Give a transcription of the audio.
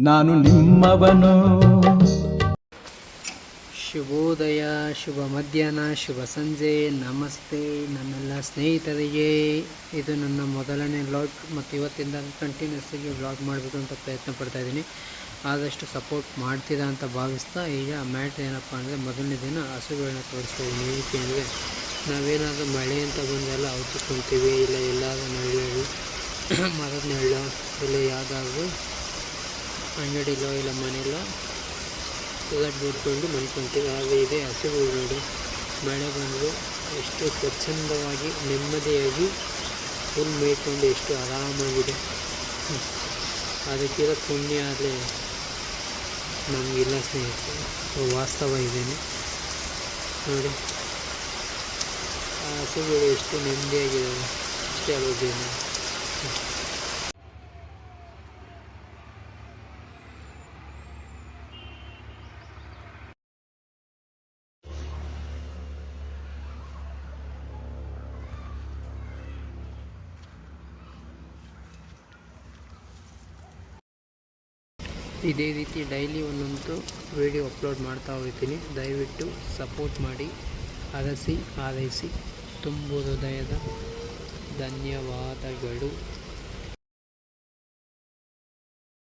ನಾನು ನಿಮ್ಮವನು. ಶುಭೋದಯ, ಶುಭ ಮಧ್ಯಾಹ್ನ, ಶುಭ ಸಂಜೆ, ನಮಸ್ತೆ ನನ್ನೆಲ್ಲ ಸ್ನೇಹಿತರಿಗೆ. ಇದು ನನ್ನ ಮೊದಲನೇ ವ್ಲಾಗ್ ಮತ್ತು ಇವತ್ತಿಂದ ಕಂಟಿನ್ಯೂಸ್ ಆಗಿ ವ್ಲಾಗ್ ಮಾಡಬೇಕು ಅಂತ ಪ್ರಯತ್ನ ಪಡ್ತಾಯಿದ್ದೀನಿ. ಆದಷ್ಟು ಸಪೋರ್ಟ್ ಮಾಡ್ತೀರಾ ಅಂತ ಭಾವಿಸ್ತಾ ಈಗ ಮ್ಯಾಟ್ ಏನಪ್ಪ ಅಂದರೆ ಮೊದಲನೇ ದಿನ ಹಸುಗಳನ್ನ ತೋರಿಸ್ತಾ ಇದ್ದೀನಿ. ಏನಕ್ಕೆ ಅಂದರೆ ನಾವೇನಾದರೂ ಮಳೆ ಅಂತ ಬಂದೆಲ್ಲ ಔಚಿಕೊಂತೀವಿ, ಇಲ್ಲ ಎಲ್ಲಾದರೂ ನೆರಳು ಮರದ ನೆರಳು ಇಲ್ಲ ಯಾವುದಾದ್ರೂ ಅಂಗಡಿಲೋ ಇಲ್ಲ ಮನೆಯಲ್ಲೋ ಎಲ್ಲ ಬಿಟ್ಕೊಂಡು ಮಲ್ಕೊತೀವಿ. ಆದರೆ ಇದೇ ಹಸುಗಳು ನೋಡಿ, ಮಳೆ ಬಂದರೂ ಎಷ್ಟು ಸ್ವಚ್ಛಂದವಾಗಿ ನೆಮ್ಮದಿಯಾಗಿ ಹುಲ್ಲು ಮೇಯ್ಕೊಂಡು ಎಷ್ಟು ಆರಾಮಾಗಿದೆ. ಅದಕ್ಕಿರೋ ಪುಣ್ಯ ಆದರೆ ನಮಗಿಲ್ಲ ಸ್ನೇಹಿತರೆ, ವಾಸ್ತವ ಇದೇನೆ ನೋಡಿ. ಆ ಹಸುಗಳು ಎಷ್ಟು ನೆಮ್ಮದಿಯಾಗಿದ್ದಾವೆ ಅಷ್ಟೇ ಅಲ್ಲೋದೇನು. ಇದೇ ರೀತಿ ಡೈಲಿ ಒಂದೊಂದು ವಿಡಿಯೋ ಅಪ್ಲೋಡ್ ಮಾಡ್ತಾ ಹೋಗ್ತೀನಿ. ದಯವಿಟ್ಟು ಸಪೋರ್ಟ್ ಮಾಡಿ, ಆದೈಸಿ ತುಂಬು ಹೃದಯದ ಧನ್ಯವಾದಗಳು.